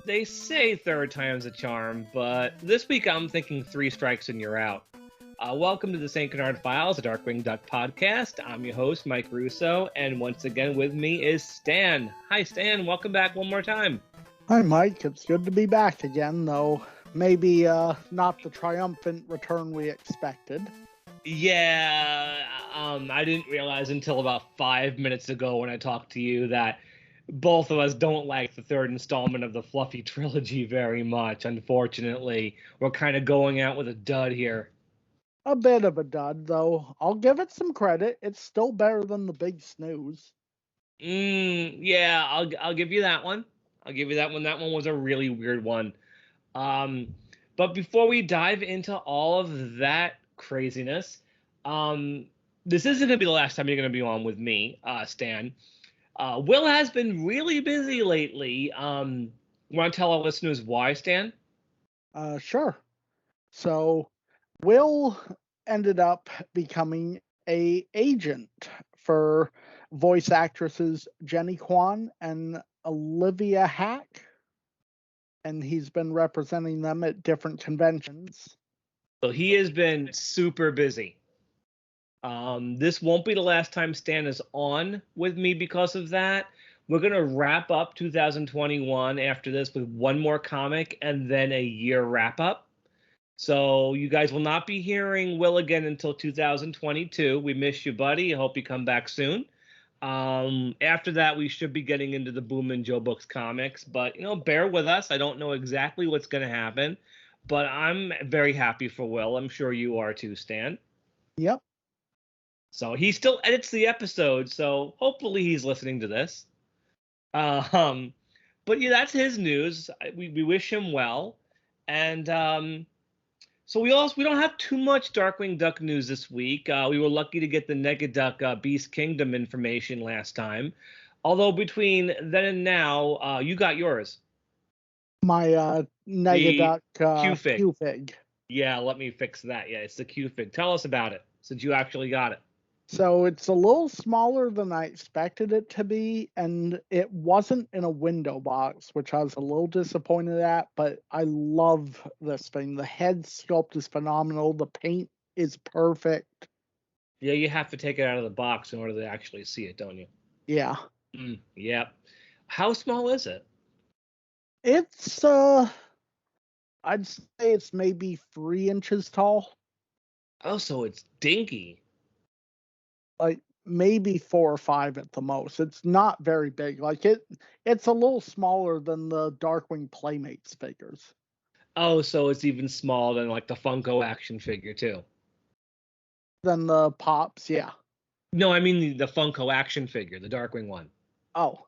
They say third time's a charm, but this week I'm thinking 3 strikes and you're out. Welcome to the St. Canard Files, a Darkwing Duck podcast. I'm your host, Mike Russo, and once again with me is Stan. Hi, Stan. Welcome back one more time. Hi, Mike. It's good to be back again, though maybe not the triumphant return we expected. Yeah, I didn't realize until about 5 minutes ago when I talked to you that both of us don't like the third installment of the Fluffy trilogy very much, unfortunately. We're kind of going out with a dud here. A bit of a dud, though. I'll give it some credit. It's still better than the big snooze. Yeah, I'll give you that one. I'll give you that one. That one was a really weird one. But before we dive into all of that craziness, this isn't going to be the last time you're going to be on with me, Stan. Will has been really busy lately. Want to tell our listeners why, Stan? Sure. So, Will ended up becoming an agent for voice actresses Jenny Kwan and Olivia Hack, and he's been representing them at different conventions. So he has been super busy. This won't be the last time Stan is on with me because of that. We're going to wrap up 2021 after this with one more comic and then a year wrap up. So you guys will not be hearing Will again until 2022. We miss you, buddy. I hope you come back soon. After that, we should be getting into the Boom and Joe Books comics, but bear with us. I don't know exactly what's going to happen, but I'm very happy for Will. I'm sure you are too, Stan. Yep. So he still edits the episode, so hopefully he's listening to this. But yeah, that's his news. We wish him well, and so we don't have too much Darkwing Duck news this week. We were lucky to get the Negaduck Beast Kingdom information last time, although between then and now, you got yours. My Negaduck Q Fiq. Yeah, let me fix that. Yeah, it's the Q Fiq. Tell us about it, since you actually got it. So it's a little smaller than I expected it to be, and it wasn't in a window box, which I was a little disappointed at, but I love this thing. The head sculpt is phenomenal. The paint is perfect. Yeah, you have to take it out of the box in order to actually see it, don't you? Yeah. Yeah. How small is it? It's, I'd say it's maybe 3 inches tall. Oh, so it's dinky. Like maybe 4 or 5 at the most. It's not very big. Like it's a little smaller than the Darkwing Playmates figures. Oh, so it's even smaller than like the Funko action figure too. Than the Pops, yeah. No, I mean the Funko action figure, the Darkwing one. Oh,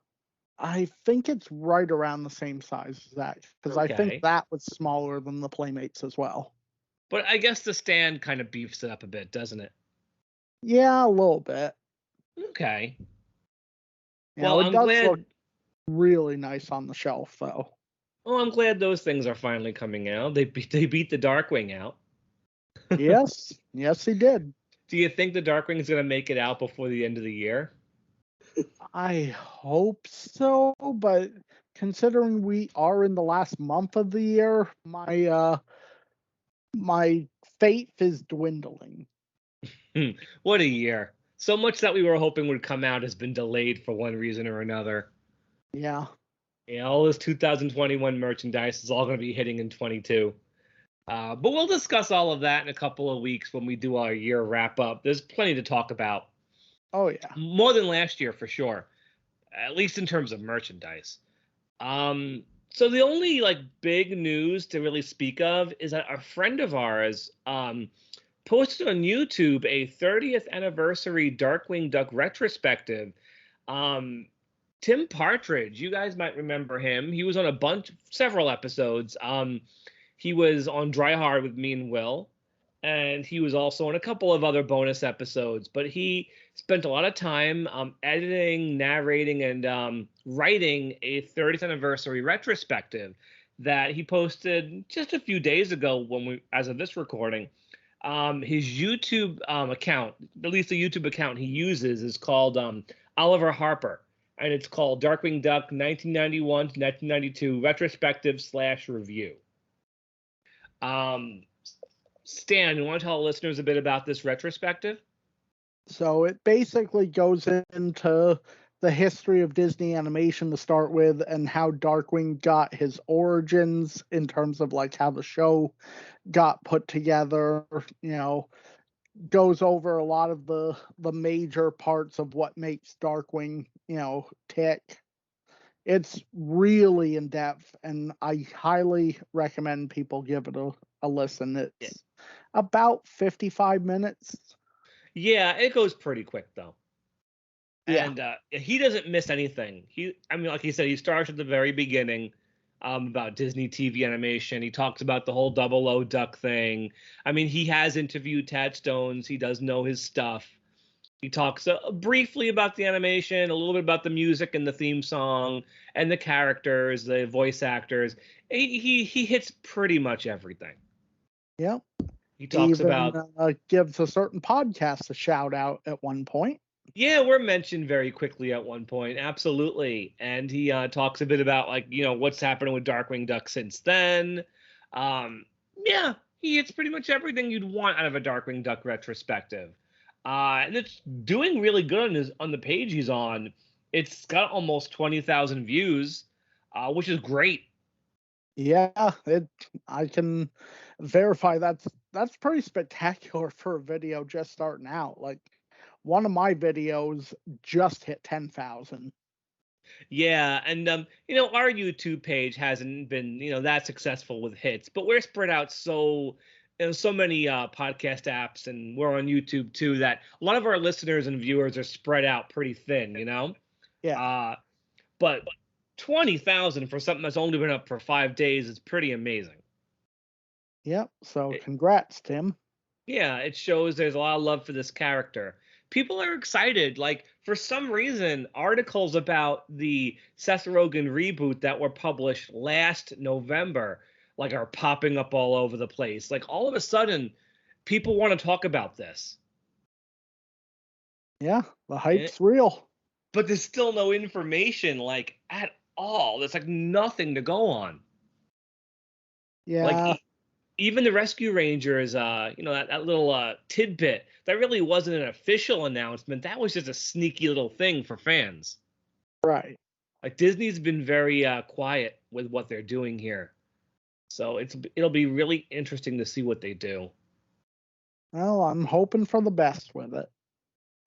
I think it's right around the same size as that, because I think that was smaller than the Playmates as well. But I guess the stand kind of beefs it up a bit, doesn't it? Yeah, a little bit. Okay. Well, it does look really nice on the shelf, though. Well, I'm glad those things are finally coming out. They beat the Darkwing out. Yes, he did. Do you think the Darkwing is going to make it out before the end of the year? I hope so, but considering we are in the last month of the year, my faith is dwindling. What a year. So much that we were hoping would come out has been delayed for one reason or another. Yeah. Yeah, all this 2021 merchandise is all going to be hitting in 22. But we'll discuss all of that in a couple of weeks when we do our year wrap up. There's plenty to talk about. Oh, yeah. More than last year, for sure. At least in terms of merchandise. So the only big news to really speak of is that a friend of ours posted on YouTube a 30th anniversary Darkwing Duck retrospective. Tim Partridge, you guys might remember him. He was on several episodes. He was on Dry Hard with me and Will, and he was also on a couple of other bonus episodes. But he spent a lot of time editing, narrating, and writing a 30th anniversary retrospective that he posted just a few days ago as of this recording. His YouTube account, at least the YouTube account he uses, is called Oliver Harper, and it's called Darkwing Duck 1991 to 1992 retrospective/review. Stan, you want to tell listeners a bit about this retrospective? So it basically goes into the history of Disney animation to start with, and how Darkwing got his origins in terms of like how the show got put together. Goes over a lot of the major parts of what makes Darkwing tick. It's really in depth, and I highly recommend people give it a listen. It's about 55 minutes. Yeah, it goes pretty quick though. Yeah. And he doesn't miss anything. Like he said, he starts at the very beginning about Disney TV animation. He talks about the whole Double O Duck thing. I mean, he has interviewed Tad Stones. He does know his stuff. He talks briefly about the animation, a little bit about the music and the theme song, and the characters, the voice actors. He hits pretty much everything. Yep. He talks about gives a certain podcast a shout out at one point. Yeah, we're mentioned very quickly at one point, absolutely. And he talks a bit about what's happening with Darkwing Duck since then. Yeah, he hits pretty much everything you'd want out of a Darkwing Duck retrospective. And it's doing really good on the page he's on. It's got almost 20,000 views, which is great. Yeah, I can verify that's pretty spectacular for a video just starting out. Like, one of my videos just hit 10,000. Yeah, and our YouTube page hasn't been that successful with hits, but we're spread out so many podcast apps, and we're on YouTube too, that a lot of our listeners and viewers are spread out pretty thin, Yeah. But 20,000 for something that's only been up for 5 days is pretty amazing. Yep. So congrats, Tim. Yeah, it shows there's a lot of love for this character. People are excited. Like, for some reason, articles about the Seth Rogen reboot that were published last November are popping up all over the place. Like, all of a sudden, people want to talk about this. Yeah, the hype's real. But there's still no information at all. There's nothing to go on. Yeah. Even the Rescue Rangers, that little tidbit, that really wasn't an official announcement. That was just a sneaky little thing for fans. Right. Disney's been very quiet with what they're doing here. So it'll be really interesting to see what they do. Well, I'm hoping for the best with it.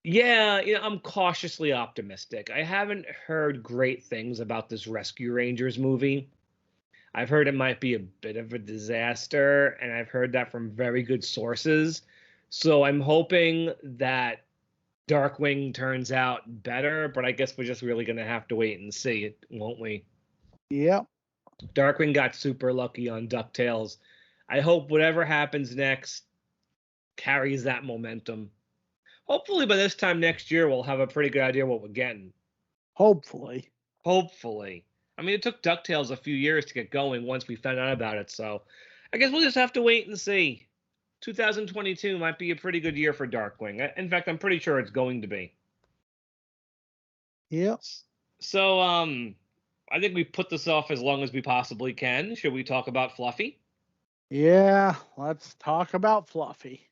Yeah, I'm cautiously optimistic. I haven't heard great things about this Rescue Rangers movie. I've heard it might be a bit of a disaster, and I've heard that from very good sources. So I'm hoping that Darkwing turns out better, but I guess we're just really going to have to wait and see, won't we? Yep. Darkwing got super lucky on DuckTales. I hope whatever happens next carries that momentum. Hopefully by this time next year, we'll have a pretty good idea what we're getting. Hopefully. I mean, it took DuckTales a few years to get going once we found out about it, so I guess we'll just have to wait and see. 2022 might be a pretty good year for Darkwing. In fact, I'm pretty sure it's going to be. Yep. So, I think we put this off as long as we possibly can. Should we talk about Fluffy? Yeah, let's talk about Fluffy.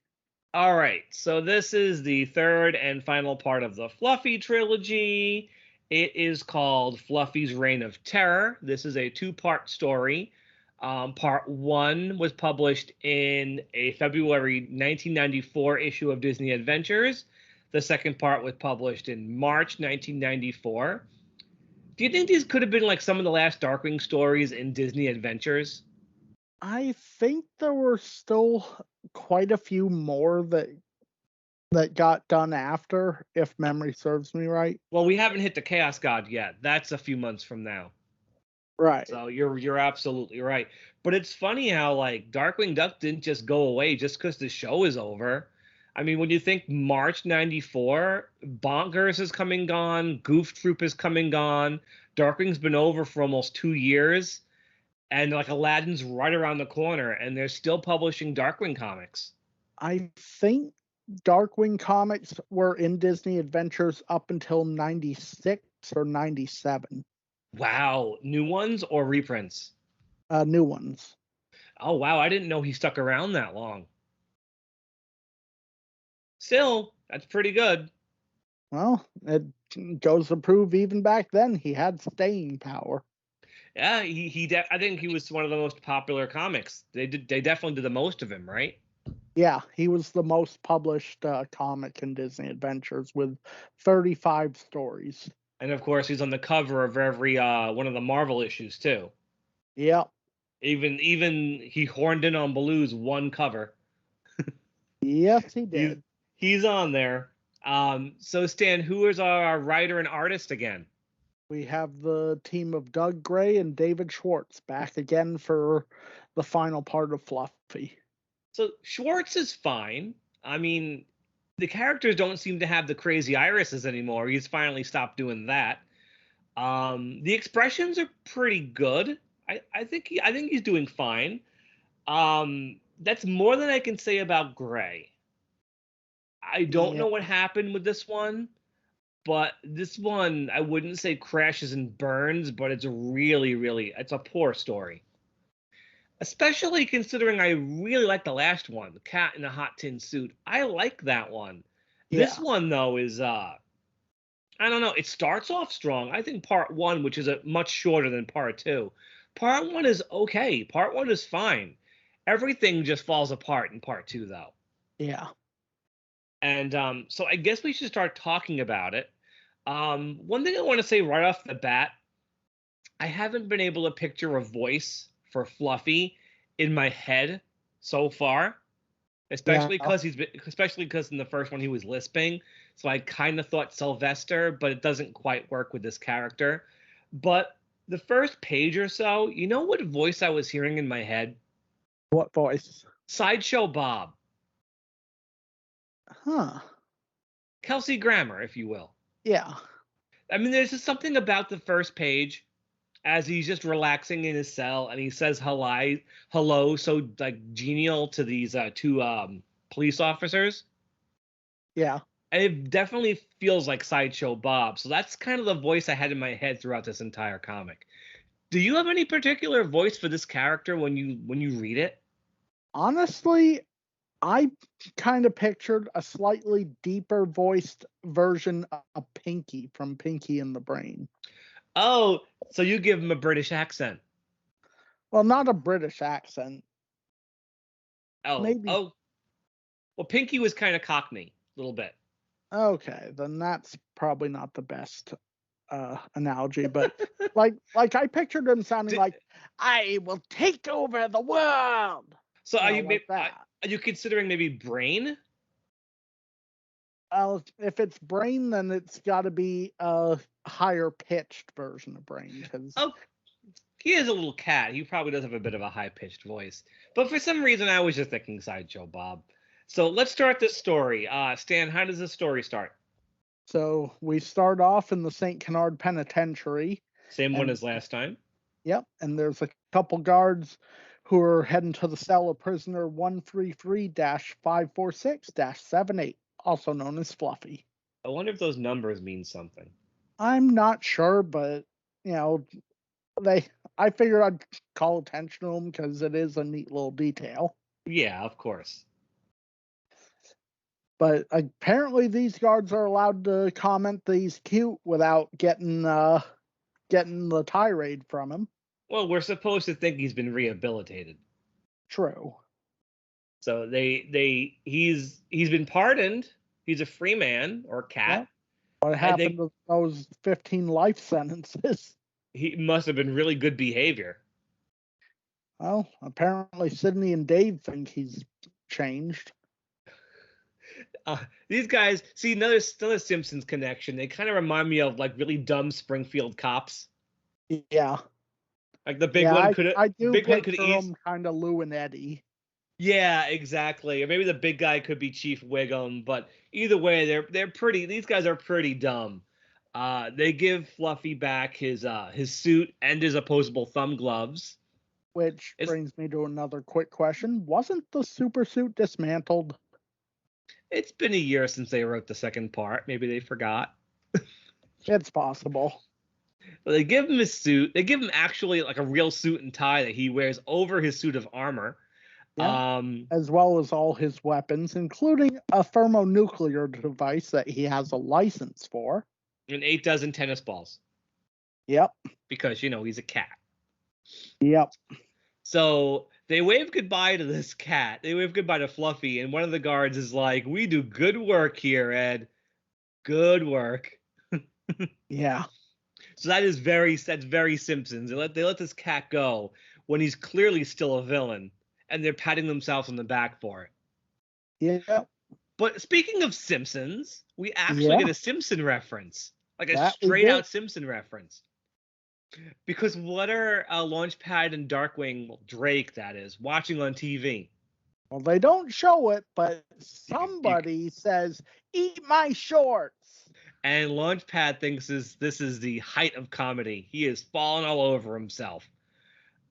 All right, so this is the third and final part of the Fluffy trilogy. It is called Fluffy's Reign of Terror. This is a 2-part story. Part 1 was published in a February 1994 issue of Disney Adventures. The second part was published in March 1994. Do you think these could have been some of the last Darkwing stories in Disney Adventures? I think there were still quite a few more that that got done after, if memory serves me right. Well, we haven't hit the Chaos God yet. That's a few months from now. Right. So you're absolutely right. But it's funny how like Darkwing Duck didn't just go away just because the show is over. I mean, when you think March '94, Bonkers is coming gone, Goof Troop is coming gone, Darkwing's been over for almost 2 years, and like Aladdin's right around the corner, and they're still publishing Darkwing comics. I think Darkwing comics were in Disney Adventures up until 96 or 97. Wow, new ones or reprints? New ones. Oh wow, I didn't know he stuck around that long. Still, that's pretty good. Well, it goes to prove even back then he had staying power. Yeah, I think he was one of the most popular comics. They definitely did the most of him, right? Yeah, he was the most published comic in Disney Adventures with 35 stories. And of course, he's on the cover of every one of the Marvel issues too. Yep. Even he horned in on Baloo's one cover. Yes, he He's did. he's on there. So Stan, who is our writer and artist again? We have the team of Doug Gray and David Schwartz back again for the final part of Fluffy. So Schwartz is fine. I mean, the characters don't seem to have the crazy irises anymore. He's finally stopped doing that. The expressions are pretty good. I think he's doing fine. That's more than I can say about Gray. I don't Yeah. know what happened with this one, but this one I wouldn't say crashes and burns, but it's it's a poor story. Especially considering I really like the last one, the cat in the hot tin suit. I like that one. This one though is I don't know. It starts off strong. I think part one, which is a much shorter than part two, part one is okay. Part one is fine. Everything just falls apart in part two, though. Yeah. And so I guess we should start talking about it. One thing I want to say right off the bat, I haven't been able to picture a voice for Fluffy in my head so far. Especially because in the first one he was lisping, so I kind of thought Sylvester, but it doesn't quite work with this character. But the first page or so, you know what voice I was hearing in my head? What voice? Sideshow Bob. Huh. Kelsey Grammer, if you will. Yeah. I mean, there's just something about the first page as he's just relaxing in his cell and he says hello so like genial to these two police officers. Yeah. And it definitely feels like Sideshow Bob. So that's kind of the voice I had in my head throughout this entire comic. Do you have any particular voice for this character when you read it? Honestly, I kind of pictured a slightly deeper voiced version of Pinky from Pinky and the Brain. Oh, so you give him a British accent. Well, not a British accent. Oh, Maybe. oh. Well, Pinky was kind of Cockney, a little bit. Okay, then that's probably not the best analogy, but like I pictured him sounding like, "I will take over the world." So are you considering maybe Brain? If it's Brain, then it's got to be a higher pitched version of Brain. Oh, he is a little cat. He probably does have a bit of a high pitched voice. But for some reason, I was just thinking Sideshow Bob. So let's start this story. Stan, how does this story start? So we start off in the St. Canard Penitentiary. Same one as last time. Yep, and there's a couple guards who are heading to the cell of prisoner 133-546-78, also known as Fluffy. I wonder if those numbers mean something. I'm not sure, but I figured I'd call attention to them because it is a neat little detail. Yeah, of course. But apparently these guards are allowed to comment that he's cute without getting the tirade from him. Well, we're supposed to think he's been rehabilitated. True. So he's been pardoned. He's a free man or cat. Yep. What happened to those 15 life sentences? He must have been really good behavior. Well, apparently Sydney and Dave think he's changed. These guys, see another Simpsons connection. They kind of remind me of like really dumb Springfield cops. Yeah. Like the big Yeah, one could I do big one could picture them kind of Lou and Eddie. Yeah, exactly. Or maybe the big guy could be Chief Wiggum, but either way, they're pretty. These guys are pretty dumb. They give Fluffy back his suit and his opposable thumb gloves. Which brings me to another quick question. Wasn't the super suit dismantled? It's been a year since they wrote the second part. Maybe they forgot. It's possible. They give him his suit. They give him actually like a real suit and tie that he wears over his suit of armor. Yeah, as well as all his weapons, including a thermonuclear device that he has a license for. And 8 dozen tennis balls. Yep. Because, he's a cat. Yep. So they wave goodbye to this cat. They wave goodbye to Fluffy, and one of the guards is like, "We do good work here, Ed. Good work." Yeah. So that's very Simpsons. They let this cat go when he's clearly still a villain, and they're patting themselves on the back for it. Yeah. But speaking of Simpsons, we actually get a Simpson reference, like a straight out Simpson reference. Because what are Launchpad and Darkwing, well, Drake that is, watching on TV? Well, they don't show it, but somebody says, "Eat my shorts." And Launchpad thinks this is the height of comedy. He is falling all over himself.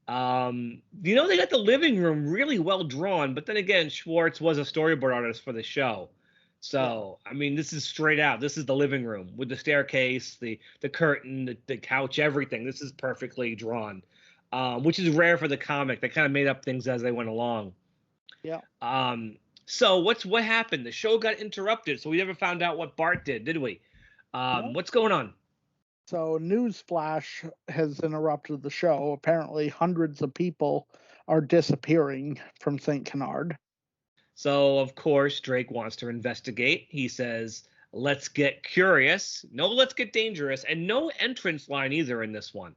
They got the living room really well drawn, but then again, Schwartz was a storyboard artist for the show. So, I mean, this is straight out. This is the living room with the staircase, the curtain, the couch, everything. This is perfectly drawn, which is rare for the comic. They kind of made up things as they went along. Yeah. So what happened? The show got interrupted, so we never found out what Bart did we? What's going on? So Newsflash has interrupted the show. Apparently, hundreds of people are disappearing from St. Canard. So, of course, Drake wants to investigate. He says, "Let's get curious." No, let's get dangerous. And no entrance line either in this one.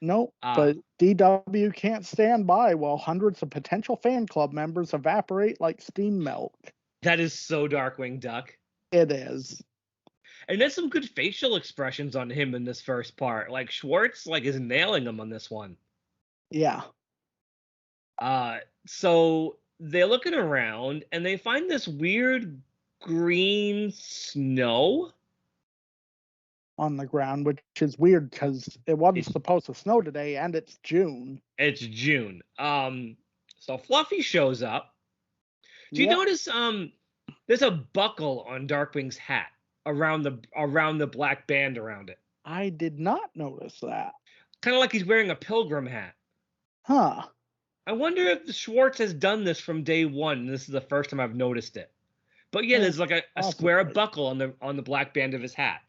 Nope, but DW can't stand by while hundreds of potential fan club members evaporate like steam milk. That is so Darkwing Duck. It is. And there's some good facial expressions on him in this first part. Like Schwartz is nailing him on this one. Yeah. So they're looking around and they find this weird green snow on the ground, which is weird because it wasn't supposed to snow today, and it's June. It's June. So Fluffy shows up. Do you notice there's a buckle on Darkwing's hat around the black band around it? I did not notice that. Kind of like he's wearing a pilgrim hat. Huh. I wonder if Schwartz has done this from day one. And this is the first time I've noticed it. But yeah, there's like a square buckle on the black band of his hat.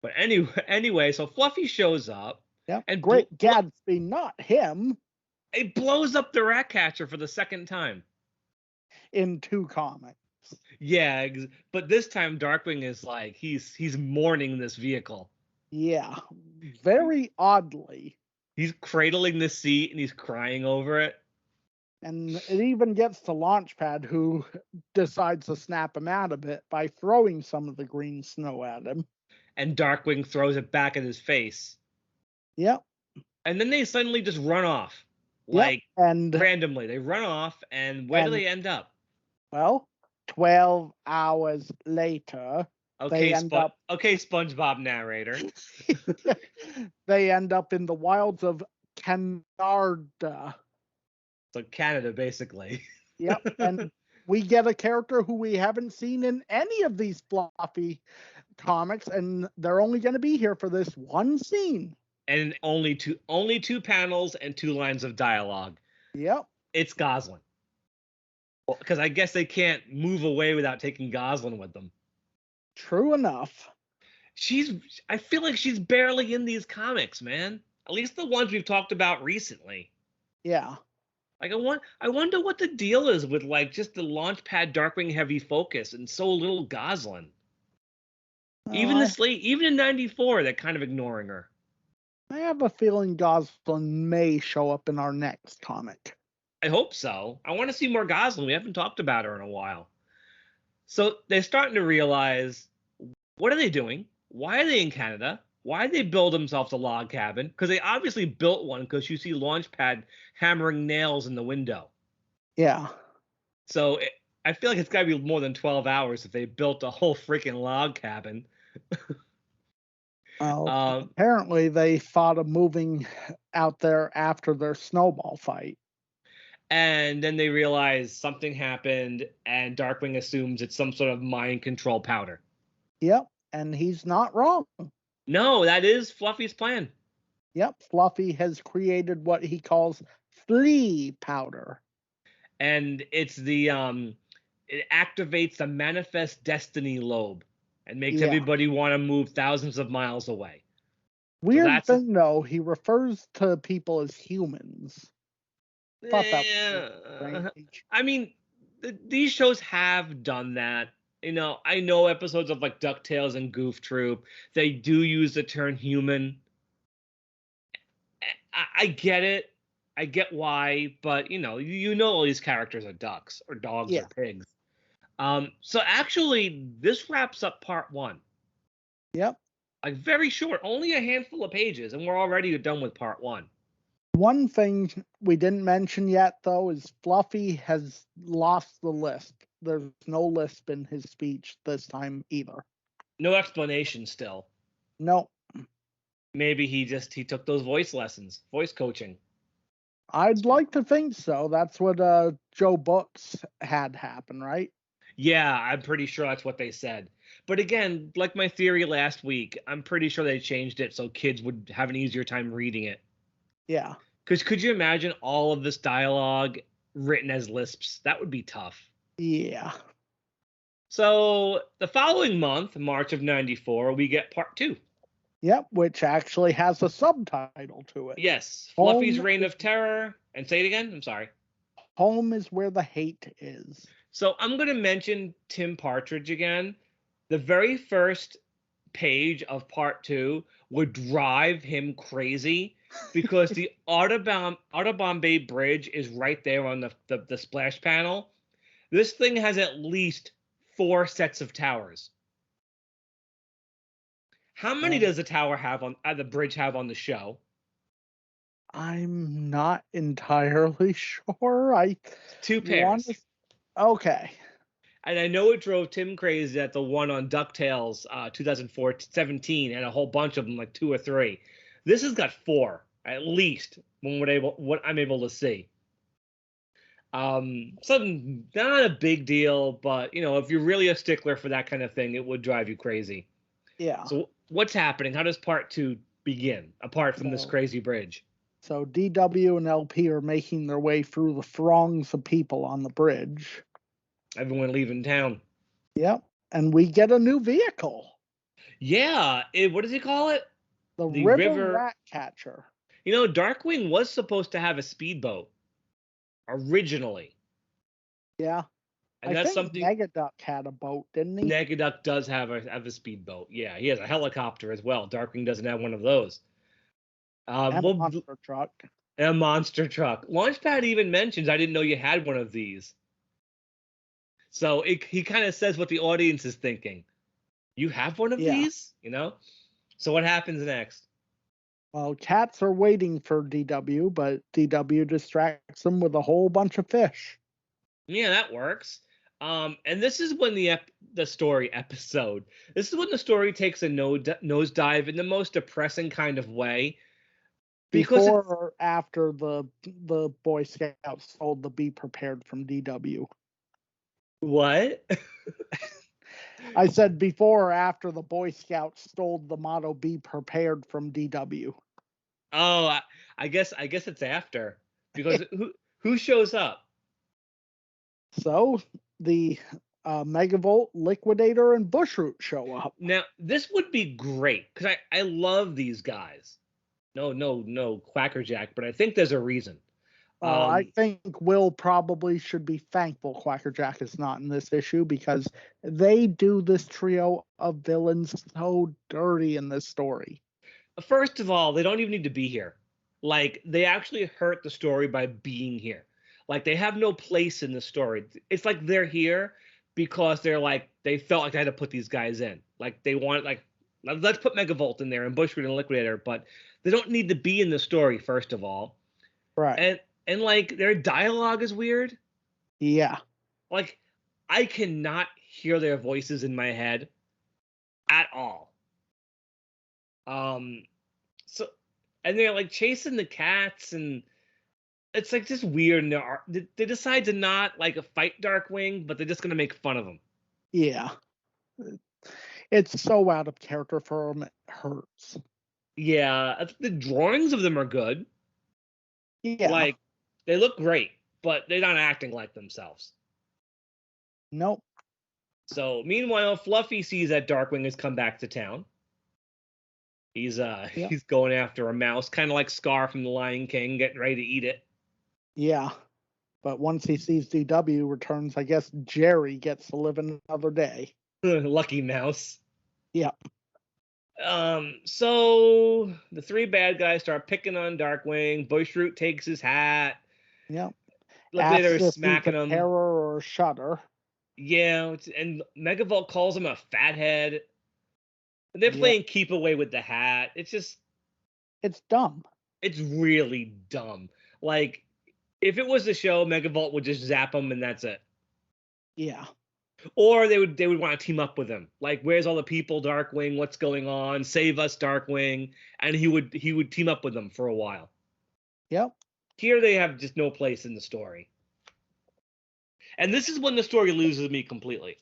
But anyway, so Fluffy shows up. Yeah. And Great Gatsby, not him. It blows up the Ratcatcher for the second time. In 2 comics. Yeah, but this time Darkwing is like he's mourning this vehicle. Yeah. Very oddly. He's cradling the seat and he's crying over it. And it even gets to Launchpad, who decides to snap him out of it by throwing some of the green snow at him. And Darkwing throws it back at his face. Yep. And then they suddenly just run off. And randomly. They run off, and where do they end up? Well, 12 hours later. Okay, SpongeBob narrator. They end up in the wilds of Canard. So Canada, basically. Yep, and we get a character who we haven't seen in any of these Fluffy comics, and they're only going to be here for this one scene. And only two panels and 2 lines of dialogue. Yep. It's Gosalyn. Because I guess they can't move away without taking Gosalyn with them. True enough. I feel like she's barely in these comics, man. At least the ones we've talked about recently. Yeah. Like I wonder what the deal is with just the Launchpad Darkwing heavy focus and so little Gosalyn. Even in '94, they're kind of ignoring her. I have a feeling Gosalyn may show up in our next comic. I hope so. I want to see more Gosalyn. We haven't talked about her in a while. So they're starting to realize, what are they doing? Why are they in Canada? Why did they build themselves a log cabin? Because they obviously built one because you see Launchpad hammering nails in the window. Yeah. So I feel like it's got to be more than 12 hours if they built a whole freaking log cabin. Well, apparently they thought of moving out there after their snowball fight. And then they realize something happened, and Darkwing assumes it's some sort of mind control powder. Yep, and he's not wrong. No, that is Fluffy's plan. Yep, Fluffy has created what he calls flea powder. And it's the it activates the manifest destiny lobe and makes everybody want to move thousands of miles away. Weird thing though, he refers to people as humans. I mean, these shows have done that. You know, I know episodes of like DuckTales and Goof Troop, they do use the term human. I get it. I get why, but you know all these characters are ducks or dogs or pigs. So actually, this wraps up part 1. Yep. Like very short, only a handful of pages, and we're already done with part 1. One thing we didn't mention yet, though, is Fluffy has lost the lisp. There's no lisp in his speech this time either. No explanation still. No. Maybe he took those voice lessons, voice coaching. I'd like to think so. That's what Joe Books had happen, right? Yeah, I'm pretty sure that's what they said. But again, like my theory last week, I'm pretty sure they changed it so kids would have an easier time reading it. Yeah. Because could you imagine all of this dialogue written as lisps? That would be tough. Yeah. So the following month, March of '94, we get part 2. Yep, which actually has a subtitle to it. Yes, Fluffy's Reign of Terror. And say it again. I'm sorry. Home is where the hate is. So I'm going to mention Tim Partridge again. The very first page of part 2 would drive him crazy because the Autobahn Bay Bridge is right there on the splash panel. This thing has at least 4 sets of towers. How many does the tower have on the bridge have on the show? I'm not entirely sure. 2 pairs. Okay. And I know it drove Tim crazy that the one on DuckTales 2017 and a whole bunch of them, like 2 or 3. This has got 4 at least. What I'm able to see. Something not a big deal, but you know, if you're really a stickler for that kind of thing, it would drive you crazy. Yeah. So what's happening? How does part 2 begin? Apart from this crazy bridge. So DW and LP are making their way through the throngs of people on the bridge. Everyone leaving town. Yep. And we get a new vehicle. Yeah. What does he call it? The River Ratchatcher. You know, Darkwing was supposed to have a speedboat originally. Yeah. And that's something. Negaduck had a boat, didn't he? Negaduck does have a speedboat. Yeah, he has a helicopter as well. Darkwing doesn't have one of those. And a monster truck. And a monster truck. Launchpad even mentions, I didn't know you had one of these. So he kind of says what the audience is thinking. You have one of these? You know? So what happens next? Well, cats are waiting for DW, but DW distracts them with a whole bunch of fish. Yeah, that works. And this is when the story episode. This is when the story takes a nosedive in the most depressing kind of way. Before or after the Boy Scouts told the Be Prepared from DW. What? I said before or after the Boy Scouts stole the motto "Be Prepared" from DW. Oh, I guess it's after, because who shows up? So the Megavolt, Liquidator, and Bushroot show up. Now this would be great because I love these guys. No, Quackerjack, but I think there's a reason. I think Will probably should be thankful Quackerjack is not in this issue because they do this trio of villains so dirty in this story. First of all, they don't even need to be here. Like, they actually hurt the story by being here. Like, they have no place in the story. It's like they're here, because they felt like they had to put these guys in. Like they want let's put Megavolt in there and Bushroot and Liquidator, but they don't need to be in the story, first of all. Right. And like their dialogue is weird. Yeah. Like I cannot hear their voices in my head at all. So and they're like chasing the cats, and it's like just weird. And they decide to not like fight Darkwing, but they're just gonna make fun of him. Yeah. It's so out of character for him, it hurts. Yeah, the drawings of them are good. Yeah. Like they look great, but they're not acting like themselves. Nope. So meanwhile, Fluffy sees that Darkwing has come back to town. He's he's going after a mouse, kind of like Scar from The Lion King, getting ready to eat it. Yeah. But once he sees DW returns, I guess Jerry gets to live another day. Lucky mouse. Yeah. So the three bad guys start picking on Darkwing. Bushroot takes his hat. Yeah. Liquidator is Asks if smacking he's a him. terror or shudder. Yeah, and Megavolt calls him a fathead. And they're playing keep away with the hat. It's dumb. It's really dumb. Like, if it was the show, Megavolt would just zap him and that's it. Yeah. Or they would want to team up with him. Like, where's all the people, Darkwing? What's going on? Save us, Darkwing. And he would team up with them for a while. Yep. Here they have just no place in the story. And this is when the story loses me completely.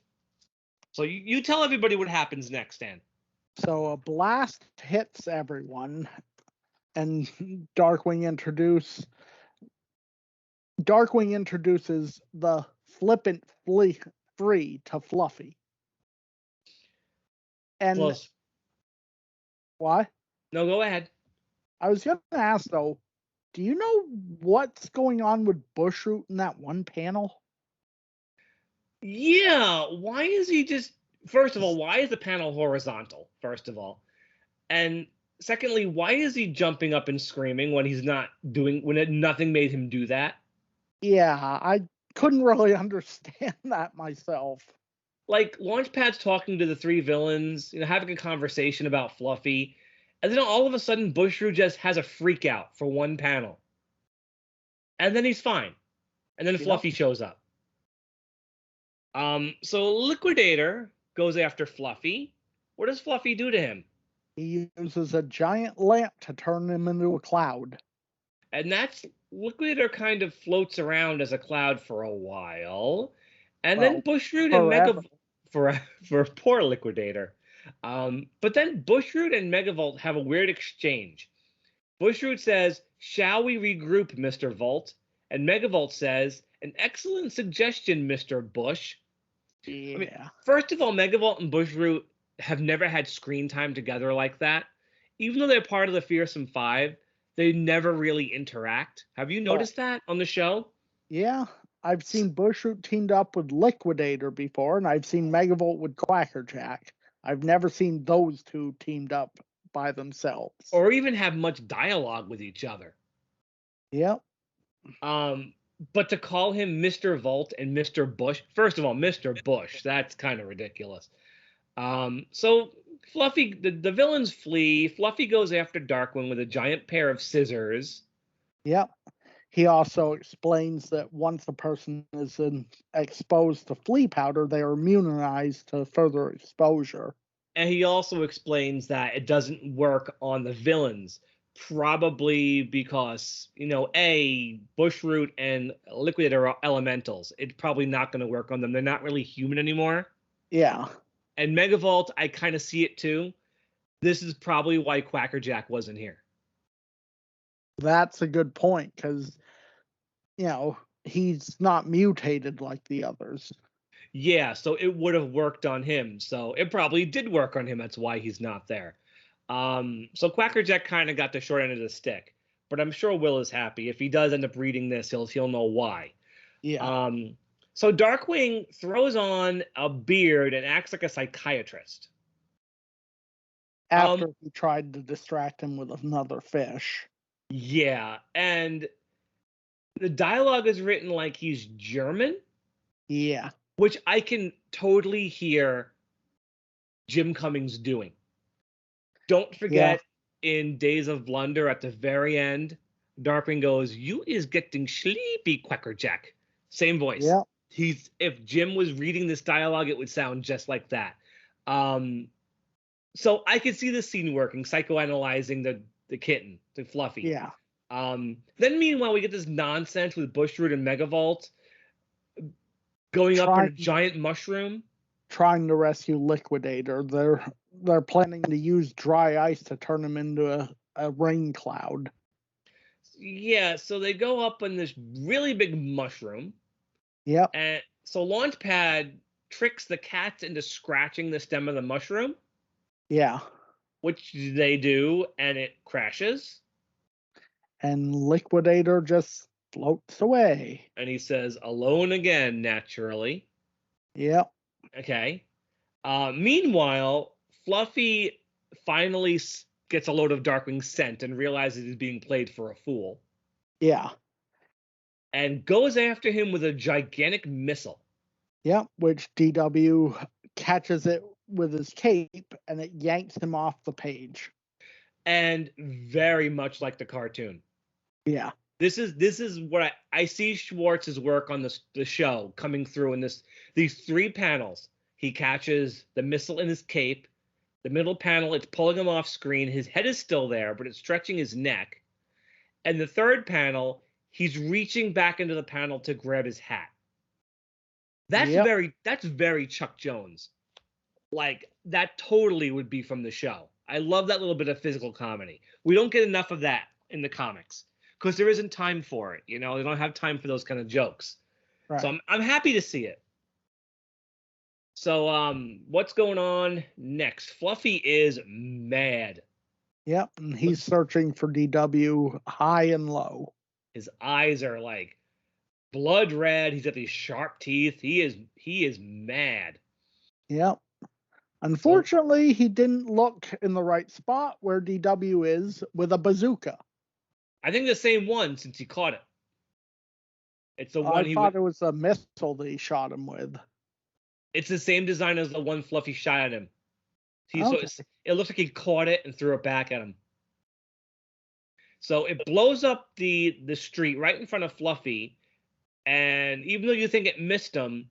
So you tell everybody what happens next, Dan. So a blast hits everyone, and Darkwing introduces the flippant free to Fluffy. And Close. What? No, go ahead. I was going to ask though, do you know what's going on with Bushroot in that one panel? Yeah, why is he just... First of all, why is the panel horizontal, first of all? And secondly, why is he jumping up and screaming when he's not doing... when nothing made him do that? Yeah, I couldn't really understand that myself. Like, Launchpad's talking to the three villains, having a conversation about Fluffy, and then all of a sudden Bushroot just has a freak out for one panel. And then he's fine. And then Fluffy shows up. So Liquidator goes after Fluffy. What does Fluffy do to him? He uses a giant lamp to turn him into a cloud. And that's... Liquidator kind of floats around as a cloud for a while. And then Bushroot and Megavolt... For poor Liquidator. But then Bushroot and Megavolt have a weird exchange. Bushroot says, "Shall we regroup, Mr. Volt?" And Megavolt says, "An excellent suggestion, Mr. Bush." Yeah. I mean, first of all, Megavolt and Bushroot have never had screen time together like that. Even though they're part of the Fearsome Five, they never really interact. Have you noticed that on the show? Yeah. I've seen Bushroot teamed up with Liquidator before, and I've seen Megavolt with Quackerjack. I've never seen those two teamed up by themselves. Or even have much dialogue with each other. Yep. But to call him Mr. Volt and Mr. Bush, first of all, Mr. Bush, that's kind of ridiculous. So Fluffy, the villains flee. Fluffy goes after Darkwing with a giant pair of scissors. Yep. He also explains that once a person is exposed to flea powder, they are immunized to further exposure. And he also explains that it doesn't work on the villains, probably because, Bushroot and Liquidator are elementals. It's probably not going to work on them. They're not really human anymore. Yeah. And Megavolt, I kind of see it too. This is probably why Quackerjack wasn't here. That's a good point, because, he's not mutated like the others. Yeah, so it would have worked on him. So it probably did work on him. That's why he's not there. So Quackerjack kind of got the short end of the stick. But I'm sure Will is happy. If he does end up reading this, he'll know why. Yeah. So Darkwing throws on a beard and acts like a psychiatrist. After he tried to distract him with another fish. Yeah, and the dialogue is written like he's German. Yeah. which I can totally hear Jim Cummings doing. Don't forget, in Days of Blunder, at the very end, Darkwing goes, "You is getting sleepy, Quackerjack." Same voice. Yeah. If Jim was reading this dialogue, it would sound just like that. So I could see this scene working, psychoanalyzing the kitten, the Fluffy. Yeah. Then meanwhile, we get this nonsense with Bushroot and Megavolt going up in a giant mushroom, trying to rescue Liquidator. They're planning to use dry ice to turn him into a rain cloud. Yeah, so they go up in this really big mushroom. Yep. And so Launchpad tricks the cats into scratching the stem of the mushroom. Yeah. Which they do, and it crashes. And Liquidator just floats away. And he says, "Alone again, naturally." Yep. Okay. Meanwhile, Fluffy finally gets a load of Darkwing's scent and realizes he's being played for a fool. Yeah. And goes after him with a gigantic missile. Yep, which DW catches it with his cape and it yanks him off the page. And very much like the cartoon. Yeah. This is what I see Schwartz's work on the show coming through in these 3 panels. He catches the missile in his cape. The middle panel, it's pulling him off screen. His head is still there, but it's stretching his neck. And the third panel, he's reaching back into the panel to grab his hat. That's very Chuck Jones. Like, that totally would be from the show. I love that little bit of physical comedy. We don't get enough of that in the comics because there isn't time for it. You know, they don't have time for those kind of jokes. Right. So I'm happy to see it. So what's going on next? Fluffy is mad. Yep, and he's searching for DW high and low. His eyes are like blood red. He's got these sharp teeth. He is mad. Yep. Unfortunately, he didn't look in the right spot where DW is with a bazooka. I think the same one since he caught it. It's the one I thought it was a missile that he shot him with. It's the same design as the one Fluffy shot at him. Okay. So it looks like he caught it and threw it back at him. So it blows up the street right in front of Fluffy, and even though you think it missed him,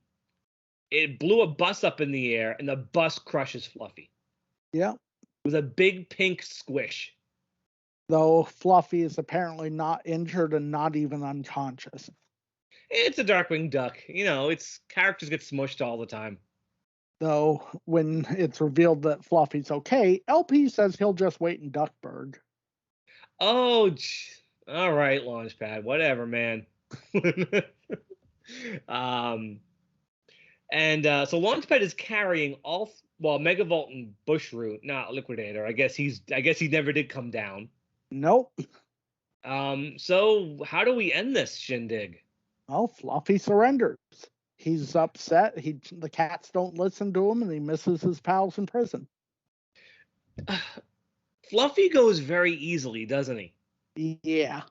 it blew a bus up in the air, and the bus crushes Fluffy. Yeah. With a big pink squish. Though Fluffy is apparently not injured and not even unconscious. It's a Darkwing Duck. You know, its characters get smushed all the time. Though when it's revealed that Fluffy's okay, LP says he'll just wait in Duckburg. Oh, all right, Launchpad. Whatever, man. So Launchpad is carrying Megavolt and Bushroot, not Liquidator. I guess he never did come down. Nope. So how do we end this shindig? Well, Fluffy surrenders. He's upset. The cats don't listen to him, and he misses his pals in prison. Fluffy goes very easily, doesn't he? Yeah.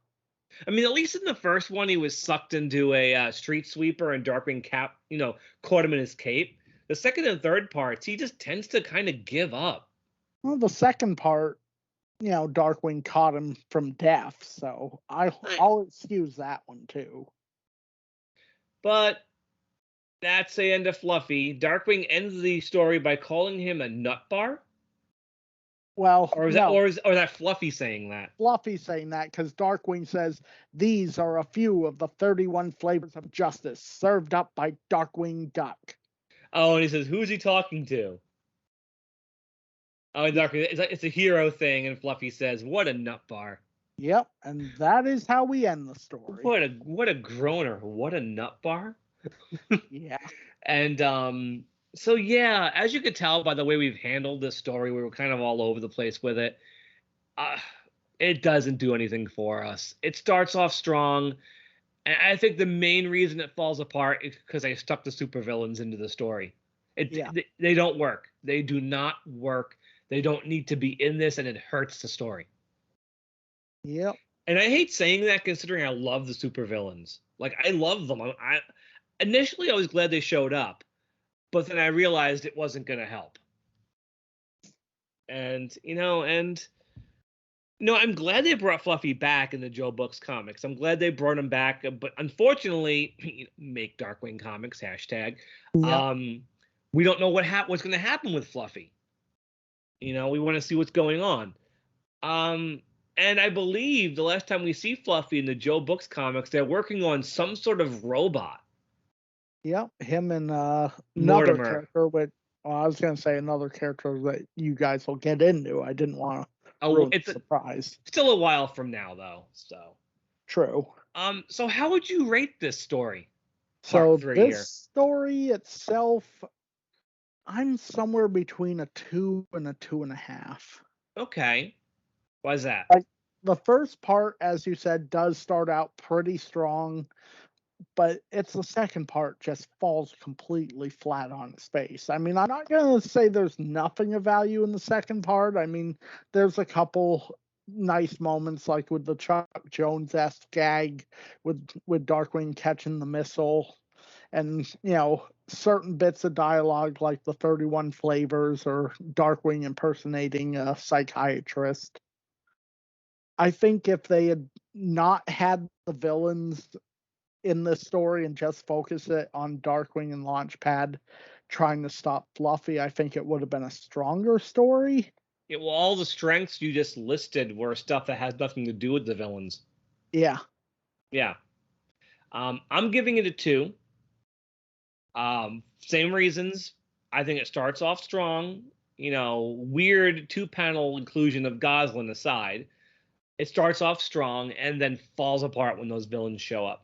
I mean, at least in the first one, he was sucked into a street sweeper, and Darkwing caught him in his cape. The second and third parts, he just tends to kind of give up. Well, the second part, Darkwing caught him from death, so I'll excuse that one too. But that's the end of Fluffy. Darkwing ends the story by calling him a nut bar. Well, or is that Fluffy saying that? Fluffy saying that because Darkwing says these are a few of the 31 flavors of justice served up by Darkwing Duck. Oh, and he says, "Who's he talking to?" Oh, and Darkwing, it's a hero thing, and Fluffy says, "What a nut bar." Yep, and that is how we end the story. What a groaner! What a nut bar. Yeah. And so yeah, as you could tell by the way we've handled this story, we were kind of all over the place with it. It doesn't do anything for us. It starts off strong, and I think the main reason it falls apart is because they stuck the supervillains into the story. They don't work. They do not work. They don't need to be in this, and it hurts the story. Yep. And I hate saying that considering I love the supervillains. Like, I love them. Initially, I was glad they showed up. but then I realized it wasn't going to help. And I'm glad they brought Fluffy back in the Joe Books comics. I'm glad they brought him back, but unfortunately, make Darkwing comics hashtag. Yeah. We don't know what's going to happen with Fluffy. We want to see what's going on. And I believe the last time we see Fluffy in the Joe Books comics, they're working on some sort of robot. Yep, him and another Mortimer. character. But I was going to say another character that you guys will get into. I didn't want to ruin the surprise. Still a while from now, though. So true. So how would you rate this story? So this story itself, I'm somewhere between a 2 and a 2.5. Okay. Why is that? Like, the first part, as you said, does start out pretty strong, but it's the second part just falls completely flat on its face. I mean, I'm not going to say there's nothing of value in the second part. I mean, there's a couple nice moments, like with the Chuck Jones-esque gag with Darkwing catching the missile, and certain bits of dialogue like the 31 flavors or Darkwing impersonating a psychiatrist. I think if they had not had the villains in this story and just focus it on Darkwing and Launchpad trying to stop Fluffy, I think it would have been a stronger story. Yeah, well, all the strengths you just listed were stuff that has nothing to do with the villains. Yeah. Yeah. I'm giving it a 2. Same reasons. I think it starts off strong. Weird 2-panel inclusion of Gosalyn aside, it starts off strong and then falls apart when those villains show up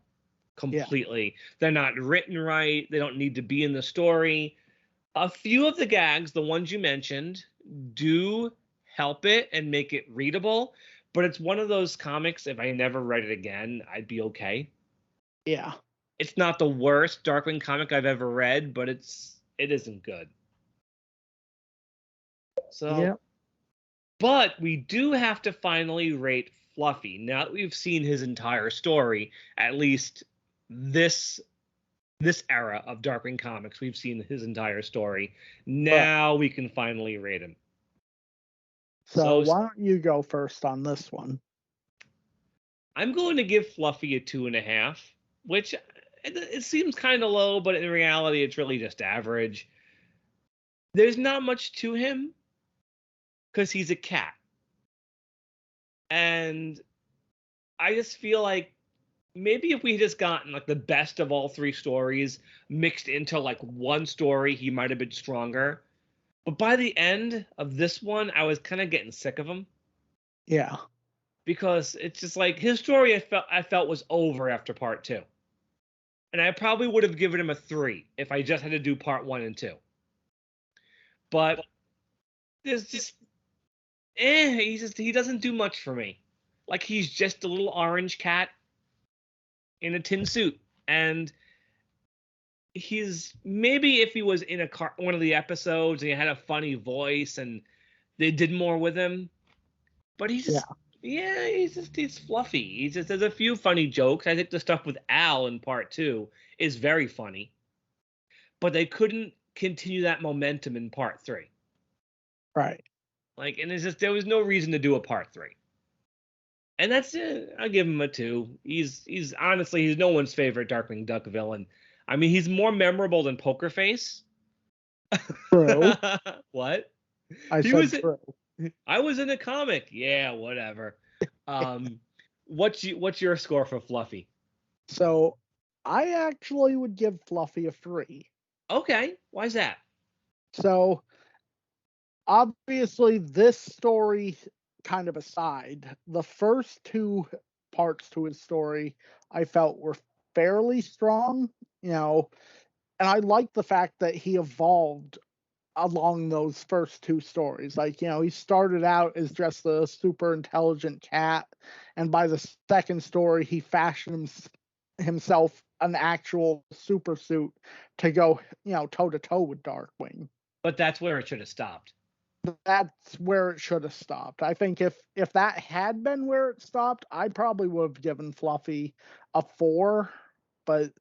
completely. Yeah. They're not written right. They don't need to be in the story. A few of the gags, the ones you mentioned, do help it and make it readable, but it's one of those comics, if I never read it again, I'd be okay. Yeah. It's not the worst Darkwing comic I've ever read, but it isn't good. So, yeah. But we do have to finally rate Fluffy. Now that we've seen his entire story, at least this era of Darkwing comics, we've seen his entire story. Now we can finally rate him. So why don't you go first on this one? I'm going to give Fluffy a 2.5, which it seems kind of low, but in reality, it's really just average. There's not much to him because he's a cat. And I just feel like maybe if we had just gotten like the best of all 3 stories mixed into like one story, he might have been stronger. But by the end of this one, I was kind of getting sick of him. Yeah. Because it's just like his story I felt was over after part 2. And I probably would have given him a 3 if I just had to do part 1 and 2. But there's just he doesn't do much for me. Like, he's just a little orange cat in a tin suit. And he's, maybe if he was in one of the episodes and he had a funny voice and they did more with him, but he's just he's fluffy. There's a few funny jokes. I think the stuff with Al in part 2 is very funny, but they couldn't continue that momentum in part 3. Right. Like, and it's just, there was no reason to do a part 3. And that's it. I'll give him a 2. He's honestly, he's no one's favorite Darkwing Duck villain. I mean, he's more memorable than Poker Face. True. What? I said true. I was in a comic. Yeah, whatever. What's your score for Fluffy? So, I actually would give Fluffy a 3. Okay. Why is that? So, obviously, this story kind of aside, the first 2 parts to his story I felt were fairly strong, and I like the fact that he evolved along those first 2 stories. Like, he started out as just a super intelligent cat, and by the second story, he fashioned himself an actual super suit to go, toe to toe with Darkwing. But that's where it should have stopped. That's where it should have stopped. I think if that had been where it stopped, I probably would have given Fluffy a 4. But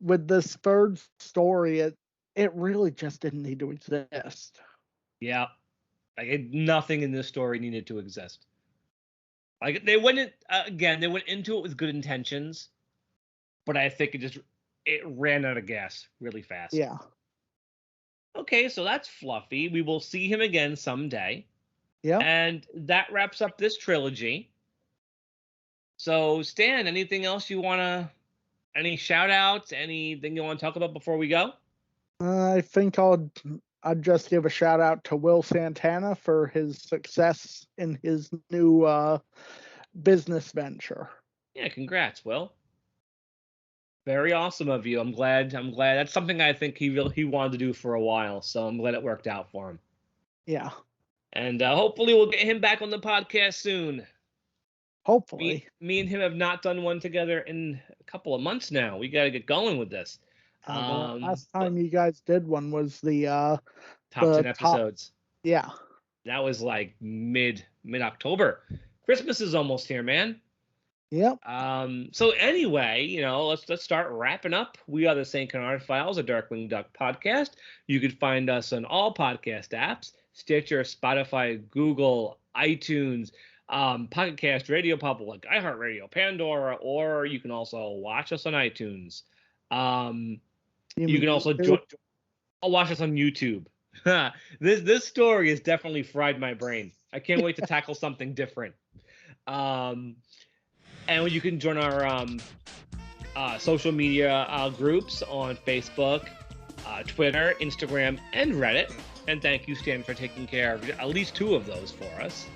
with this third story, it really just didn't need to exist. Yeah. Like, nothing in this story needed to exist. Like, they went they went into it with good intentions, but I think it ran out of gas really fast. Yeah. Okay, so that's Fluffy. We will see him again someday. Yeah. And that wraps up this trilogy. So, Stan, anything else any shout outs, anything you want to talk about before we go? I think I'd just give a shout out to Will Santana for his success in his new business venture. Yeah, congrats, Will. Very awesome of you. I'm glad. That's something I think he wanted to do for a while. So I'm glad it worked out for him. Yeah. And hopefully we'll get him back on the podcast soon. Hopefully. Me and him have not done one together in a couple of months now. We got to get going with this. The last time you guys did one was the top 10 episodes. Yeah. That was like mid October. Christmas is almost here, man. Yep. So anyway, let's start wrapping up. We are the St. Canard Files, a Darkwing Duck podcast. You can find us on all podcast apps: Stitcher, Spotify, Google, iTunes, Pocket Cast, Radio Public, iHeartRadio, Pandora, or you can also watch us on iTunes. You can also watch us on YouTube. This story has definitely fried my brain. I can't wait to tackle something different. And you can join our social media groups on Facebook, Twitter, Instagram, and Reddit. And thank you, Stan, for taking care of at least 2 of those for us.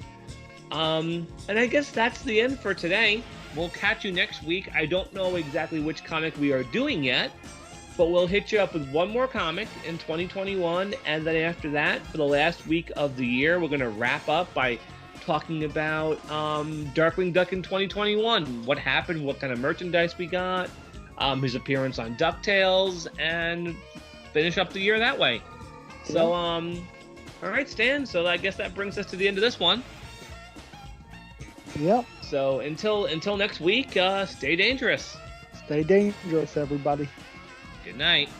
And I guess that's the end for today. We'll catch you next week. I don't know exactly which comic we are doing yet, but we'll hit you up with one more comic in 2021. And then after that, for the last week of the year, we're going to wrap up by talking about Darkwing Duck in 2021. What happened, what kind of merchandise we got, his appearance on DuckTales, and finish up the year that way. So, all right, Stan. So I guess that brings us to the end of this one. Yep. So until next week, stay dangerous. Stay dangerous, everybody. Good night.